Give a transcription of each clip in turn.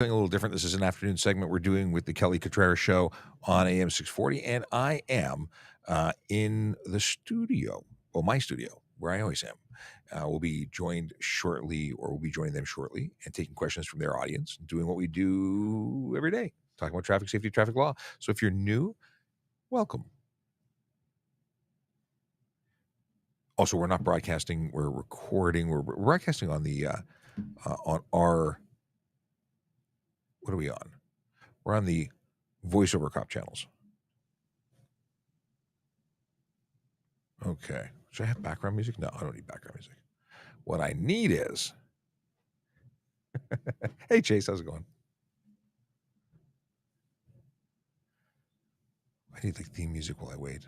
A little different. This is an afternoon segment we're doing with the Kelly Cutrara Show on AM640, and I am in the studio, well, my studio, where I always am. We'll be joined shortly, or we'll be joining them shortly, and taking questions from their audience, doing what we do every day, talking about traffic safety, traffic law. So if you're new, welcome. Also, we're not broadcasting; we're recording. We're broadcasting on the on our. What are we on? We're on the voiceover cop channels. Okay. Should I have background music? No, I don't need background music. What I need is. Hey, Chase, how's it going? I need like theme music while I wait.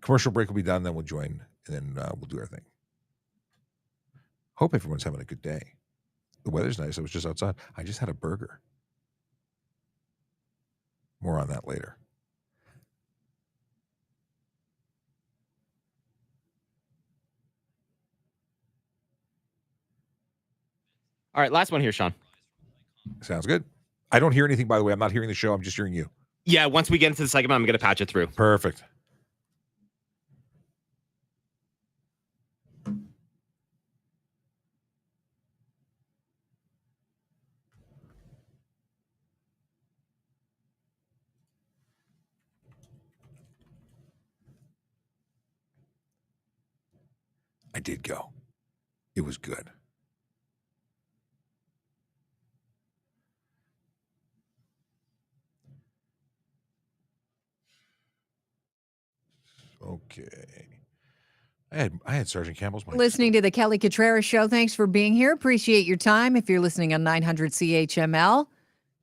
Commercial break will be done, then we'll join, and then we'll do our thing. Hope everyone's having a good day. The weather's nice. I was just outside. I just had a burger. More on that later. All right, last one here, Sean. Sounds good. I don't hear anything, by the way. I'm not hearing the show. I'm just hearing you. Yeah, once we get into the segment, I'm going to patch it through. Perfect. I did go. It was good. Okay. I had Sergeant Campbell's mic. Listening to the Kelly Cutrara Show. Thanks for being here. Appreciate your time. If you're listening on 900 CHML,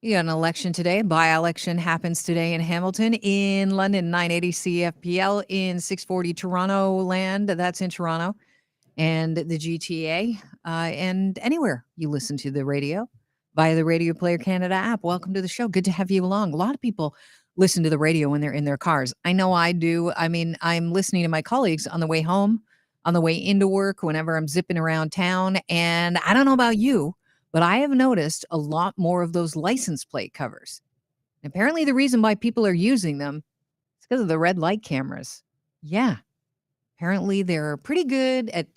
you got an election today. By-election happens today in Hamilton. In London, 980 CFPL. In 640 Toronto land. That's in Toronto. And the GTA. And anywhere you listen to the radio via the Radio Player Canada app. Welcome to the show. Good to have you along. A lot of people listen to the radio when they're in their cars. I know I do. I mean, I'm listening to my colleagues on the way home, on the way into work, whenever I'm zipping around town. And I don't know about you, but I have noticed a lot more of those license plate covers. And apparently the reason why people are using them is because of the red light cameras. Yeah. Apparently they're pretty good at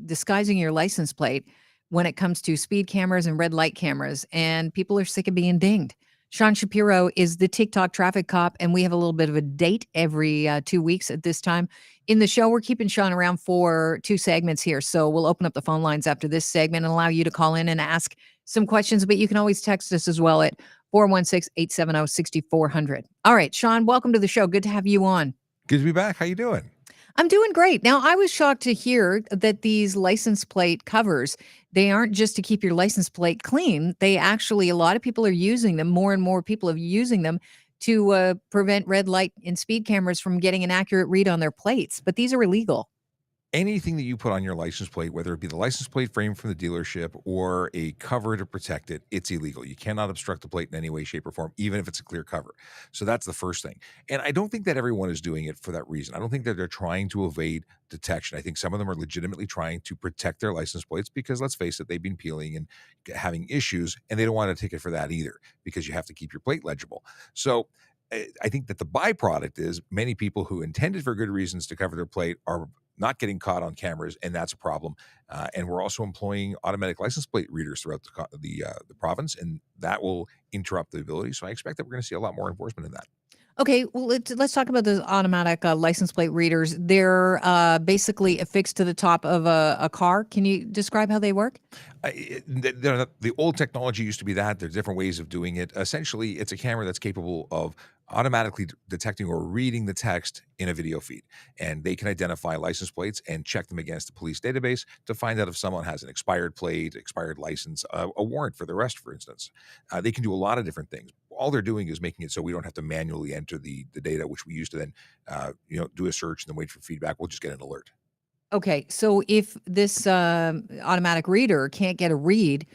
disguising your license plate when it comes to speed cameras and red light cameras. And people are sick of being dinged. Sean Shapiro is the TikTok traffic cop, and we have a little bit of a date every 2 weeks at this time. In the show, we're keeping Sean around for 2 segments here. So we'll open up the phone lines after this segment and allow you to call in and ask some questions, but you can always text us as well at 416-870-6400. All right, Sean, welcome to the show. Good to have you on. Good to be back. How you doing? I'm doing great. Now, I was shocked to hear that these license plate covers, they aren't just to keep your license plate clean. They actually, a lot of people are using them. More and more people are using them to prevent red light and speed cameras from getting an accurate read on their plates. But these are illegal. Anything that you put on your license plate, whether it be the license plate frame from the dealership or a cover to protect it, it's illegal. You cannot obstruct the plate in any way, shape, or form, even if it's a clear cover. So that's the first thing. And I don't think that everyone is doing it for that reason. I don't think that they're trying to evade detection. I think some of them are legitimately trying to protect their license plates because, let's face it, they've been peeling and having issues, and they don't want a ticket for that either because you have to keep your plate legible. So I think that the byproduct is many people who intended for good reasons to cover their plate are not getting caught on cameras, and that's a problem. And we're also employing automatic license plate readers throughout the province, and that will interrupt the ability. So I expect that we're going to see a lot more enforcement in that. Okay, well, let's talk about the automatic license plate readers. They're basically affixed to the top of a car. Can you describe how they work? The old technology used to be that. There's different ways of doing it. Essentially, it's a camera that's capable of automatically detecting or reading the text in a video feed. And they can identify license plates and check them against the police database to find out if someone has an expired plate, expired license, a warrant for the arrest, for instance. They can do a lot of different things. All they're doing is making it so we don't have to manually enter the data, which we used to then do a search and then wait for feedback. We'll just get an alert. Okay, so if this automatic reader can't get a read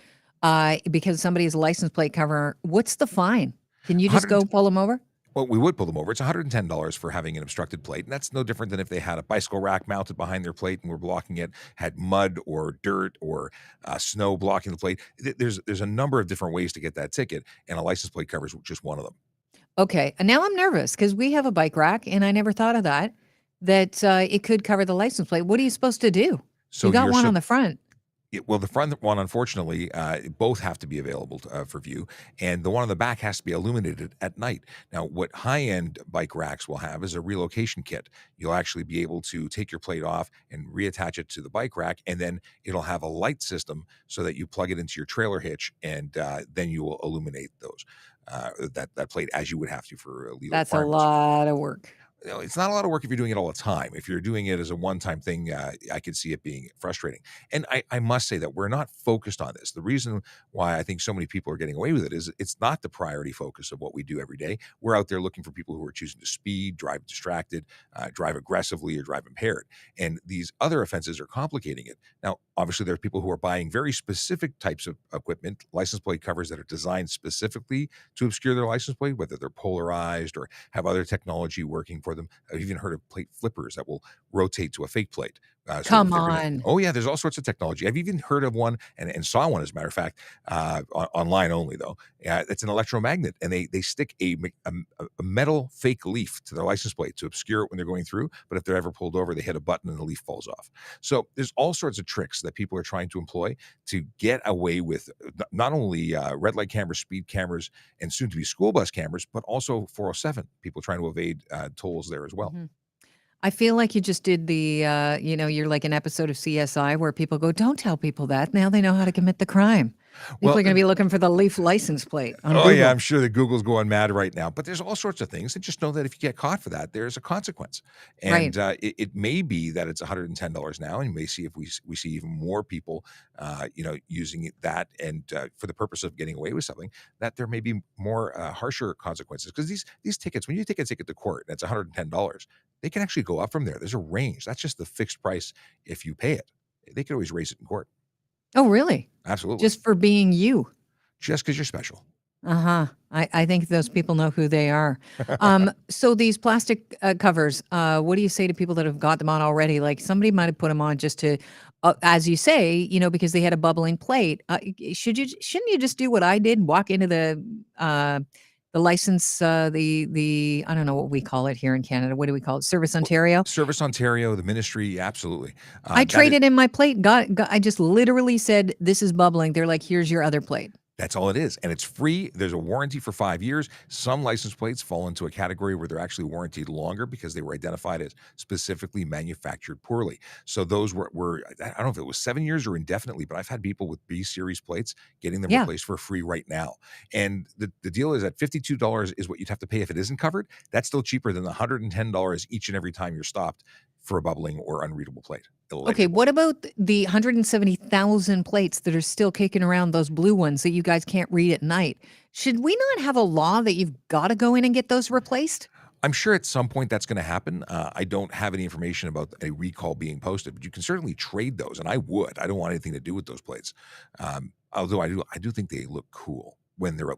because somebody's license plate cover, what's the fine? Can you just go pull them over? Well, we would pull them over. It's $110 for having an obstructed plate, and that's no different than if they had a bicycle rack mounted behind their plate and were blocking it, had mud or dirt or snow blocking the plate. There's a number of different ways to get that ticket, and a license plate cover is just one of them. Okay. And now I'm nervous because we have a bike rack and I never thought of that, it could cover the license plate. What are you supposed to do? So You got you're one so on the front. well, the front one, unfortunately, both have to be available for view, and the one on the back has to be illuminated at night. Now, what high-end bike racks will have is a relocation kit. You'll actually be able to take your plate off and reattach it to the bike rack, and then it'll have a light system so that you plug it into your trailer hitch, and then you will illuminate that plate as you would have to for legal That's a requirements. lot of work. It's not a lot of work if you're doing it all the time. If you're doing it as a one-time thing, I could see it being frustrating. And I must say that we're not focused on this. The reason why I think so many people are getting away with it is it's not the priority focus of what we do every day. We're out there looking for people who are choosing to speed, drive distracted, drive aggressively, or drive impaired. And these other offenses are complicating it. Now, obviously, there are people who are buying very specific types of equipment, license plate covers that are designed specifically to obscure their license plate, whether they're polarized or have other technology working for them. I've even heard of plate flippers that will rotate to a fake plate. Come on. Oh yeah, there's all sorts of technology. I've even heard of one and saw one, as a matter of fact, online only though. It's an electromagnet, and they stick a metal fake leaf to their license plate to obscure it when they're going through. But if they're ever pulled over, they hit a button and the leaf falls off. So there's all sorts of tricks that people are trying to employ to get away with not only red light cameras, speed cameras, and soon to be school bus cameras, but also 407. People trying to evade tolls there as well. Mhm. I feel like you just did you're like an episode of CSI where people go, don't tell people that. Now they know how to commit the crime. People Well, are going to be looking for the leaf license plate on oh Google. yeah, I'm sure that Google's going mad right now. But there's all sorts of things, and just know that if you get caught for that, there's a consequence. Right. And it may be that it's $110 now, and you may see if we see even more people, using that, and for the purpose of getting away with something, that there may be more harsher consequences. Because these tickets, when you take a ticket to court, that's $110. They can actually go up from there. There's a range. That's just the fixed price if you pay it. They could always raise it in court. Oh, really? Absolutely. Just for being you. Just because you're special. Uh-huh. I think those people know who they are. So these plastic covers, what do you say to people that have got them on already? Like somebody might have put them on just to, as you say, because they had a bubbling plate. Shouldn't you just do what I did? Walk into the license, the I don't know what we call it here in Canada. What do we call it? Service Ontario. Service Ontario, the ministry, absolutely. I traded in my plate. I just literally said, "This is bubbling." They're like, "Here's your other plate." That's all it is. And it's free. There's a warranty for 5 years. Some license plates fall into a category where they're actually warranted longer because they were identified as specifically manufactured poorly. So those were I don't know if it was 7 years or indefinitely, but I've had people with B series plates getting them Yeah. replaced for free right now. And the deal is that $52 is what you'd have to pay if it isn't covered. That's still cheaper than the $110 each and every time you're stopped for a bubbling or unreadable plate. Okay, Illegible. what about the 170,000 plates that are still kicking around, those blue ones that you guys can't read at night? Should we not have a law that you've got to go in and get those replaced? I'm sure at some point that's going to happen. I don't have any information about a recall being posted, but you can certainly trade those, and I would. I don't want anything to do with those plates. Although I do think they look cool when they're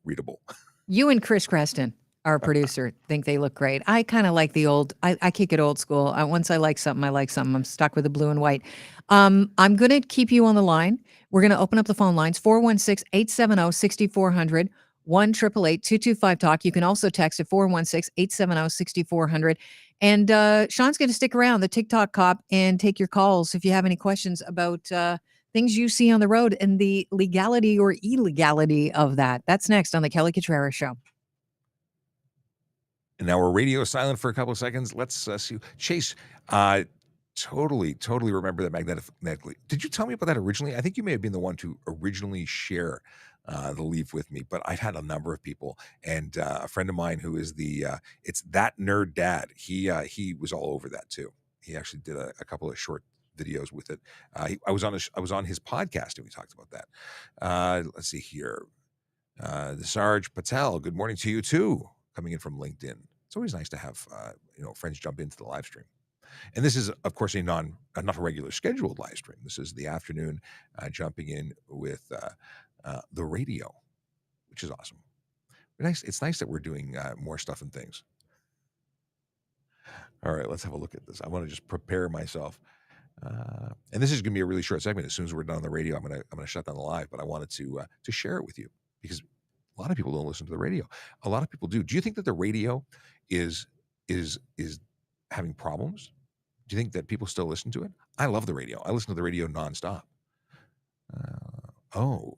readable. You and Chris Creston, our producer, think they look great. I kind of like the old, I kick it old school. Once I like something, I like something. I'm stuck with the blue and white. I'm going to keep you on the line. We're going to open up the phone lines, 416-870-6400, 1-888-225-TALK. You can also text at 416-870-6400. And Sean's going to stick around, the TikTok cop, and take your calls if you have any questions about things you see on the road and the legality or illegality of that. That's next on the Kelly Cutrara Show. And now we're radio silent for a couple of seconds. Let's see. Chase, totally remember that magnetically. Did you tell me about that originally? I think you may have been the one to originally share the leaf with me, but I've had a number of people, and a friend of mine who is it's that nerd dad. He was all over that too. He actually did a couple of short videos with it. I was on his podcast and we talked about that. Let's see here. The Sarge Patel. Good morning to you too. Coming in from LinkedIn. It's always nice to have friends jump into the live stream. And this is, of course, not a regular scheduled live stream. This is the afternoon jumping in with the radio, which is awesome. Nice. It's nice that we're doing more stuff and things. All right, let's have a look at this. I want to just prepare myself. And this is going to be a really short segment. As soon as we're done on the radio, I'm gonna shut down the live. But I wanted to share it with you because a lot of people don't listen to the radio. A lot of people do. Do you think that the radio is having problems? Do you think that people still listen to it? I love the radio. I listen to the radio nonstop. Oh,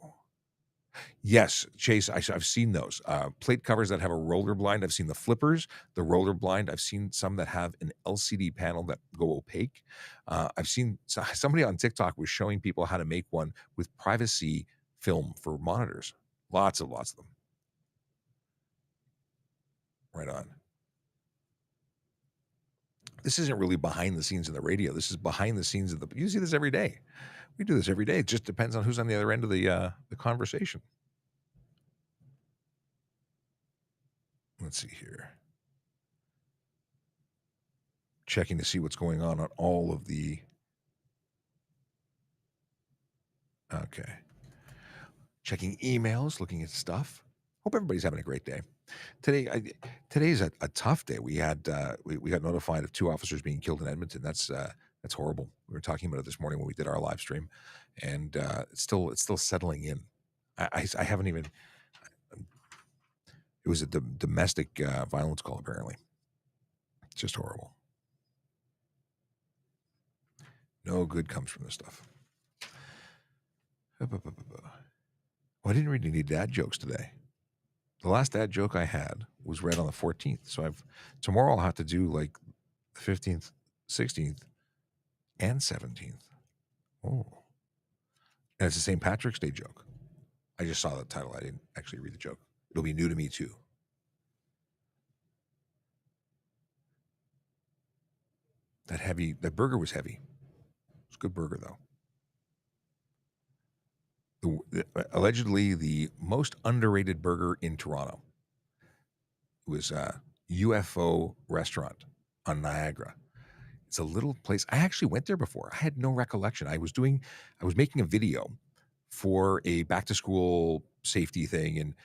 yes, Chase. I've seen those plate covers that have a roller blind. I've seen the flippers, the roller blind. I've seen some that have an LCD panel that go opaque. I've seen somebody on TikTok was showing people how to make one with privacy film for monitors. Lots of them. Right on. This isn't really behind the scenes of the radio. This is behind the scenes of the. You see this every day. We do this every day. It just depends on who's on the other end of the conversation. Let's see here. Checking to see what's going on all of the. Okay. Checking emails, looking at stuff. Hope everybody's having a great day. Today's a tough day. We had we got notified of 2 officers being killed in Edmonton. That's horrible. We were talking about it this morning when we did our live stream, and it's still settling in. I haven't even. It was a domestic violence call, apparently. It's just horrible. No good comes from this stuff. Well, I didn't read any dad jokes today. The last dad joke I had was read on the 14th. So tomorrow I'll have to do like the 15th, 16th, and 17th. Oh. And it's a St. Patrick's Day joke. I just saw the title. I didn't actually read the joke. It'll be new to me too. That burger was heavy. It's a good burger though. Allegedly the most underrated burger in Toronto. It was a UFO restaurant on Niagara. It's a little place. I actually went there before. I had no recollection. I was making a video for a back to school safety thing, and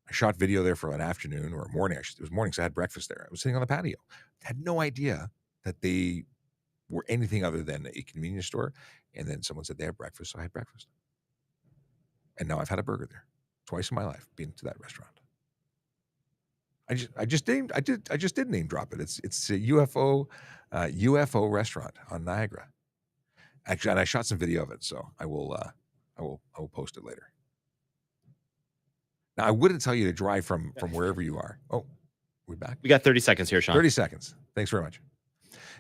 I shot video there for an afternoon or a morning. It was morning, so I had breakfast there. I was sitting on the patio. I had no idea that they were anything other than a convenience store. And then someone said they have breakfast, so I had breakfast. And now I've had a burger there twice in my life, been to that restaurant. I just did name drop it. It's a UFO restaurant on Niagara. Actually, and I shot some video of it, so I will post it later. Now I wouldn't tell you to drive from wherever you are. Oh, we back? We got 30 seconds here, Sean. 30 seconds. Thanks very much.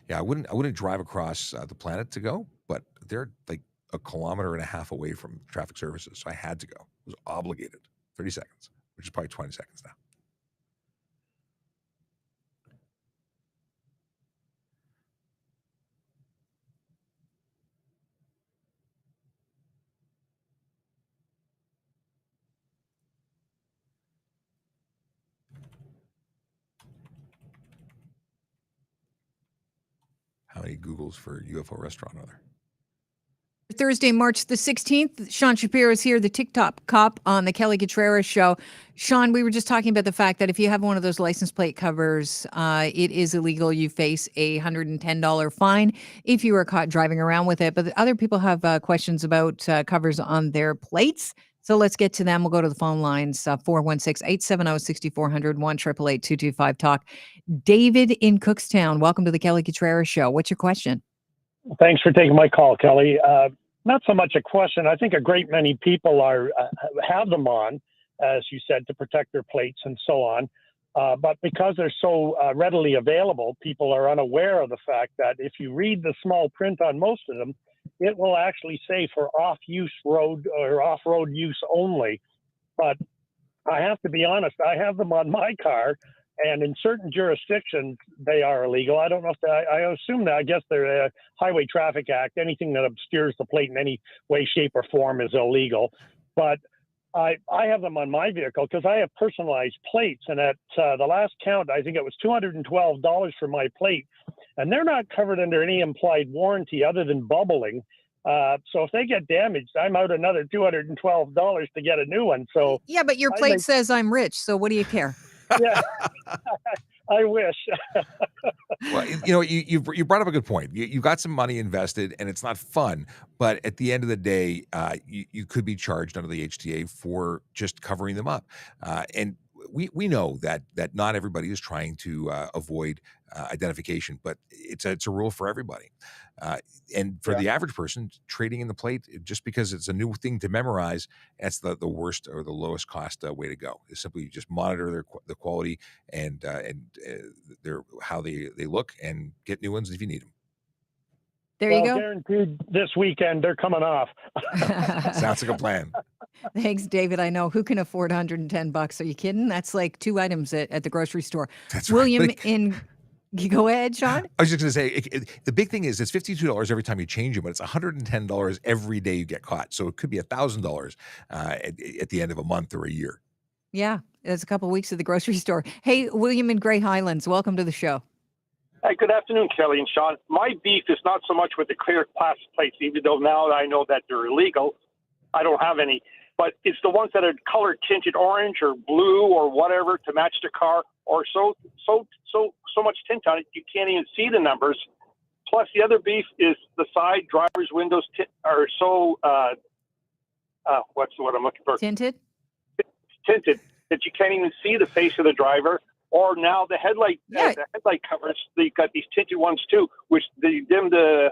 Yeah, I wouldn't drive across the planet to go, but they're like 1.5 kilometers away from traffic services, so I had to go. I was obligated. 30 seconds, which is probably 20 seconds now. How many Googles for UFO restaurant are there? Thursday, March the 16th. Sean Shapiro is here, the TikTok cop on the Kelly Cutrara Show. Sean, we were just talking about the fact that if you have one of those license plate covers, it is illegal. You face a $110 fine if you are caught driving around with it. But other people have questions about covers on their plates. So let's get to them. We'll go to the phone lines, 416-870-6400, 1-888-225-TALK. David in Cookstown, welcome to the Kelly Cutrara Show. What's your question? Thanks for taking my call, Kelly. Not so much a question. I think a great many people have them on, as you said, to protect their plates and so on. But because they're so readily available, people are unaware of the fact that if you read the small print on most of them, it will actually say for off-use road or off-road use only. But I have to be honest, I have them on my car. And in certain jurisdictions, they are illegal. I don't know if I assume that. I guess they're a Highway Traffic Act. Anything that obscures the plate in any way, shape, or form is illegal. But I have them on my vehicle because I have personalized plates. And at the last count, I think it was $212 for my plate. And they're not covered under any implied warranty other than bubbling. So if they get damaged, I'm out another $212 to get a new one. So Yeah, but your I plate like- says I'm rich, so what do you care? yeah, I wish. Well, you brought up a good point. You got some money invested, and it's not fun. But at the end of the day, you could be charged under the HTA for just covering them up. And we know that not everybody is trying to avoid identification, but it's a rule for everybody. And for Yeah. the average person, trading in the plate just because it's a new thing to memorize, that's the worst or the lowest cost way to go. Is simply just monitor the quality and their how they look and get new ones if you need them. There you go. Guaranteed this weekend they're coming off. Sounds like a plan. Thanks, David. I know. Who can afford $110? Are you kidding? That's like 2 items at the grocery store. That's William right. go ahead, Sean. I was just going to say, the big thing is it's $52 every time you change them, but it's $110 every day you get caught. So it could be $1,000 at the end of a month or a year. Yeah, it's a couple weeks at the grocery store. Hey, William in Grey Highlands, welcome to the show. Hi, good afternoon, Kelly and Sean. My beef is not so much with the clear plastic plates, even though now that I know that they're illegal, I don't have any. But it's the ones that are color tinted orange or blue or whatever to match the car, or so much tint on it you can't even see the numbers. Plus, the other beef is the side driver's windows are so what's the word I'm looking for? Tinted Tinted that you can't even see the face of the driver. Or now the headlight covers, they got these tinted ones too, which they dim the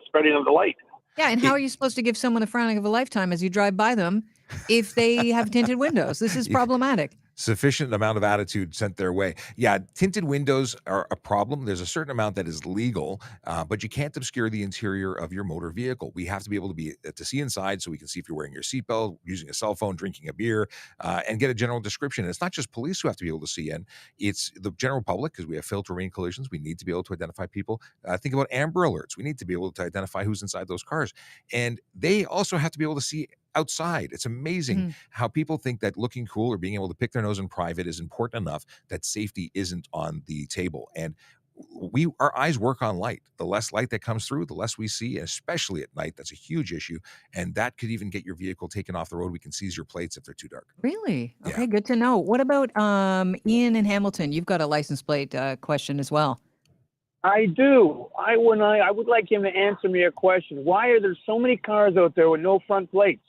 spreading of the light. Yeah, and how are you supposed to give someone the frowning of a lifetime as you drive by them if they have tinted windows? This is problematic. Sufficient amount of attitude sent their way. Yeah, tinted windows are a problem. There's a certain amount that is legal, but you can't obscure the interior of your motor vehicle. We have to be able to see inside, so we can see if you're wearing your seatbelt, using a cell phone, drinking a beer, and get a general description. And it's not just police who have to be able to see in; it's the general public, because we have failed to rain collisions. We need to be able to identify people. Think about Amber Alerts. We need to be able to identify who's inside those cars, and they also have to be able to see outside. It's amazing how people think that looking cool or being able to pick their nose in private is important enough that safety isn't on the table. And our eyes work on light. The less light that comes through, the less we see, and especially at night. That's a huge issue. And that could even get your vehicle taken off the road. We can seize your plates if they're too dark. Really? Yeah. Okay, good to know. What about Ian in Hamilton? You've got a license plate question as well. I do. I would like him to answer me a question. Why are there so many cars out there with no front plates?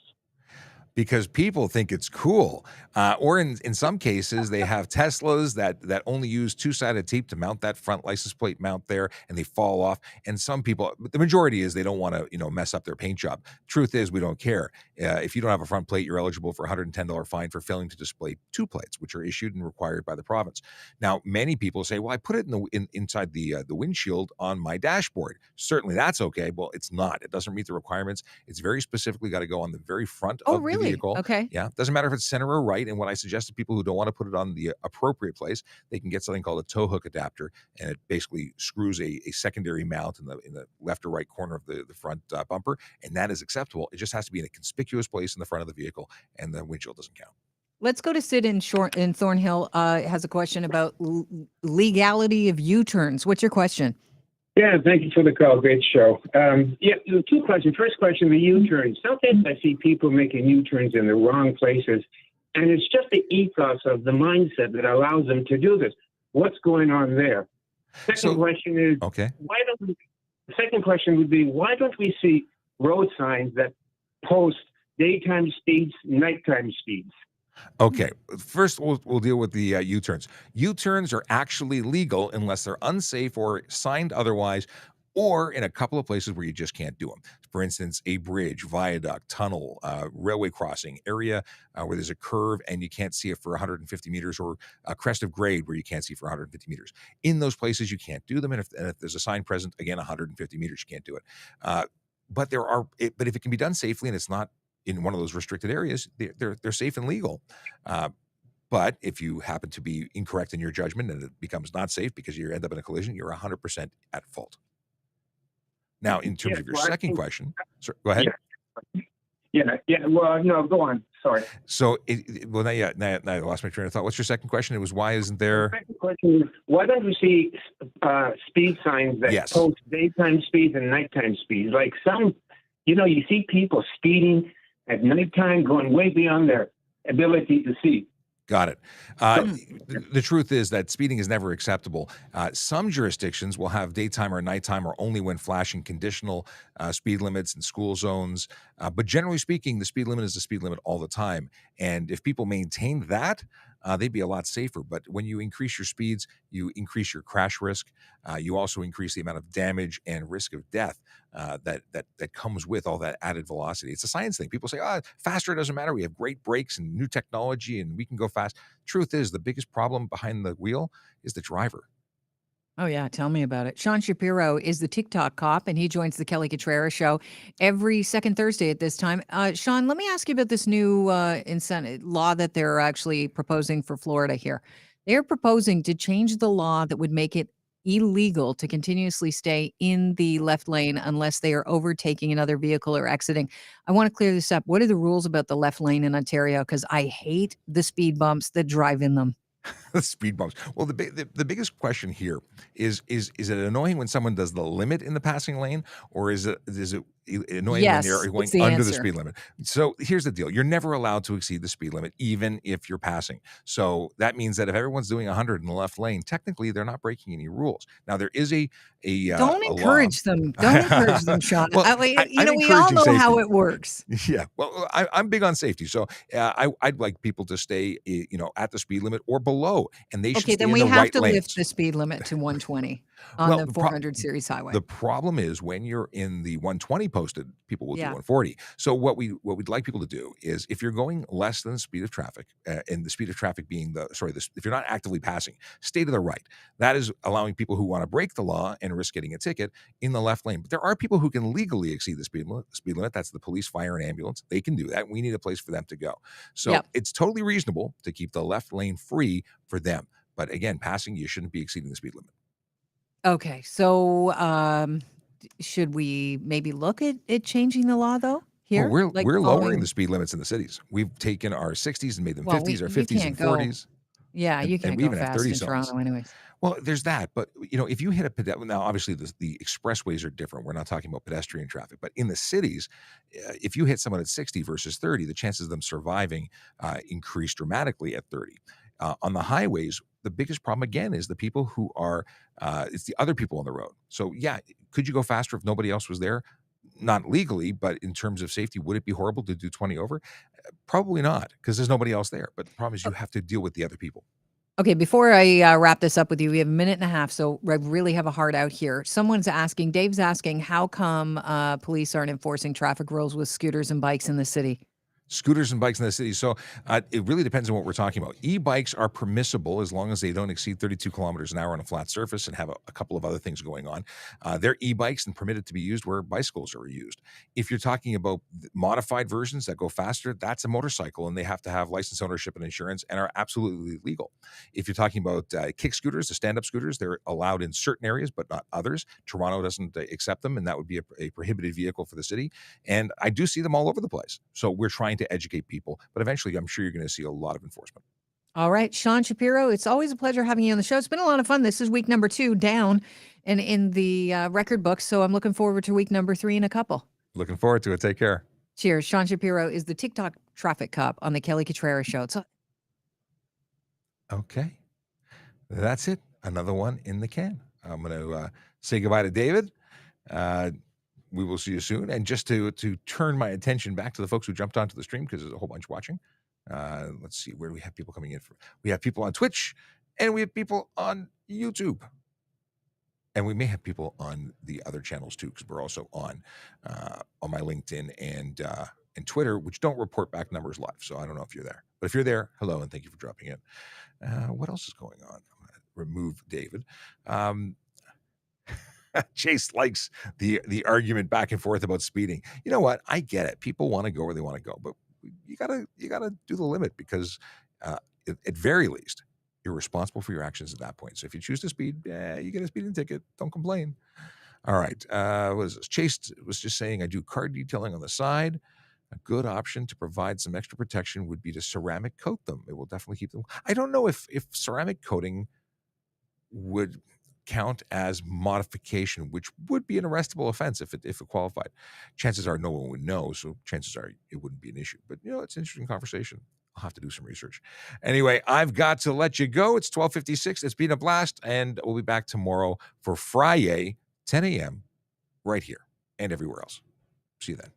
Because people think it's cool. Or in some cases, they have Teslas that only use two-sided tape to mount that front license plate mount there, and they fall off. And some people, the majority is they don't want to, mess up their paint job. Truth is, we don't care. If you don't have a front plate, you're eligible for a $110 fine for failing to display two plates, which are issued and required by the province. Now, many people say, well, I put it inside the windshield on my dashboard. Certainly that's okay. Well, it's not. It doesn't meet the requirements. It's very specifically got to go on the very front of the vehicle. Okay. Yeah. Doesn't matter if it's center or right. And what I suggest to people who don't want to put it on the appropriate place, they can get something called a tow hook adapter, and it basically screws a secondary mount in the left or right corner of the front bumper, and that is acceptable. It just has to be in a conspicuous place in the front of the vehicle, and the windshield doesn't count. Let's go to Sid in Thornhill. Has a question about legality of U-turns. What's your question? Yeah, thank you for the call. Great show. Two questions. First question, the U-turns. Sometimes I see people making U-turns in the wrong places, and it's just the ethos of the mindset that allows them to do this. What's going on there? Second question is, okay. The second question would be, why don't we see road signs that post daytime speeds, nighttime speeds? Okay, first we'll deal with the U-turns. U-turns are actually legal unless they're unsafe or signed otherwise, or in a couple of places where you just can't do them. For instance, a bridge, viaduct, tunnel, railway crossing area where there's a curve and you can't see it for 150 meters, or a crest of grade where you can't see for 150 meters. In those places, you can't do them. And if there's a sign present, again, 150 meters, you can't do it. But if it can be done safely and it's not in one of those restricted areas, they're safe and legal. But if you happen to be incorrect in your judgment and it becomes not safe because you end up in a collision, you're 100% at fault. Now, in terms of your second question, go ahead. Yeah. Yeah. Well, no, go on. Sorry. So, well, now I lost my train of thought. What's your second question? It was why isn't The there? second question is, why don't we see speed signs that Yes. post daytime speeds and nighttime speeds? Like you see people speeding at nighttime going way beyond their ability to see. Got it. The truth is that speeding is never acceptable. Some jurisdictions will have daytime or nighttime or only when flashing conditional speed limits in school zones. But generally speaking, the speed limit is the speed limit all the time. And if people maintained that, they'd be a lot safer. But when you increase your speeds, you increase your crash risk. You also increase the amount of damage and risk of death that comes with all that added velocity. It's a science thing. People say, faster doesn't matter. We have great brakes and new technology and we can go fast. Truth is, the biggest problem behind the wheel is the driver. Oh, yeah. Tell me about it. Sean Shapiro is the TikTok cop, and he joins the Kelly Cutrara Show every second Thursday at this time. Sean, let me ask you about this new incentive law that they're actually proposing for Florida here. They're proposing to change the law that would make it illegal to continuously stay in the left lane unless they are overtaking another vehicle or exiting. I want to clear this up. What are the rules about the left lane in Ontario? Because I hate the speed bumps that drive in them. The speed bumps. Well, the biggest question here is it annoying when someone does the limit in the passing lane, or is it annoying when you're Yes, going it's the under the answer. speed limit? So here's the deal: you're never allowed to exceed the speed limit, even if you're passing. So that means that if everyone's doing 100 in the left lane, technically they're not breaking any rules. Now there is a Don't law. encourage them. Don't encourage them, Sean. Well, I'm We all encouraging know how safety. it works. Yeah, well, I'm big on safety, so I'd like people to stay, at the speed limit or below, and they should Okay, stay then in we the have right to lanes. lift the speed limit to 120 on Well, the 400 series highway. the problem is when you're in the 120 posted, people will do Yeah. 140. So what we'd like people to do is if you're going less than the speed of traffic, and the speed of traffic being if you're not actively passing, stay to the right. That is allowing people who want to break the law and risk getting a ticket in the left lane. But there are people who can legally exceed the speed limit. That's the police, fire, and ambulance. They can do that. We need a place for them to go. So Yep. it's totally reasonable to keep the left lane free for them. But again, passing, you shouldn't be exceeding the speed limit. Okay, so should we maybe look at changing the law though? Here, Well, like we're lowering following. the speed limits in the cities. We've taken our 60s and made them Well, 50s, our you 50s can't and go. 40s, Yeah, you and can't we go even have fast 30 in zones. Toronto, anyways. Well, there's that, but if you hit a now obviously the expressways are different. We're not talking about pedestrian traffic, but in the cities, if you hit someone at 60 versus 30, the chances of them surviving increase dramatically at 30. On the highways, the biggest problem again is the people who are it's the other people on the road. So yeah, could you go faster if nobody else was there? Not legally, but in terms of safety, would it be horrible to do 20 over? Probably not, because there's nobody else there. But the problem is you have to deal with the other people. Okay, before I wrap this up with you, we have a minute and a half, so I really have a heart out here. Dave's asking, how come police aren't enforcing traffic rules with scooters and bikes in the city? Scooters and bikes in the city. So it really depends on what we're talking about. E-bikes are permissible as long as they don't exceed 32 kilometers an hour on a flat surface and have a couple of other things going on. They're e-bikes and permitted to be used where bicycles are used. If you're talking about modified versions that go faster, that's a motorcycle and they have to have license, ownership, and insurance and are absolutely legal. If you're talking about kick scooters, the stand-up scooters, they're allowed in certain areas but not others. Toronto doesn't accept them, and that would be a prohibited vehicle for the city. And I do see them all over the place. So we're trying to educate people, but eventually I'm sure you're going to see a lot of enforcement. All right, Sean Shapiro, it's always a pleasure having you on the show. It's been a lot of fun. This is week number 2 down and in the record books, so I'm looking forward to week number 3 in a couple. Looking forward to it. Take care. Cheers. Sean Shapiro is the TikTok traffic cop on the Kelly Cutrara Show. Okay. That's it. Another one in the can. I'm going to say goodbye to David. We will see you soon. And just to turn my attention back to the folks who jumped onto the stream, because there's a whole bunch watching. Let's see, where do we have people coming in from? We have people on Twitch, and we have people on YouTube. And we may have people on the other channels too, because we're also on my LinkedIn and Twitter, which don't report back numbers live. So I don't know if you're there. But if you're there, hello, and thank you for dropping in. What else is going on? I'm going to remove David. Chase likes the argument back and forth about speeding. You know what? I get it. People want to go where they want to go, but you gotta do the limit because at very least you're responsible for your actions at that point. So if you choose to speed, you get a speeding ticket. Don't complain. All right. What is this? Chase was just saying I do car detailing on the side. A good option to provide some extra protection would be to ceramic coat them. It will definitely keep them. I don't know if ceramic coating would count as modification, which would be an arrestable offense if it qualified. Chances are no one would know, so chances are it wouldn't be an issue. But it's an interesting conversation. I'll have to do some research. Anyway, I've got to let you go. It's 12:56. It's been a blast, and we'll be back tomorrow for Friday, 10 a.m. right here and everywhere else. See you then.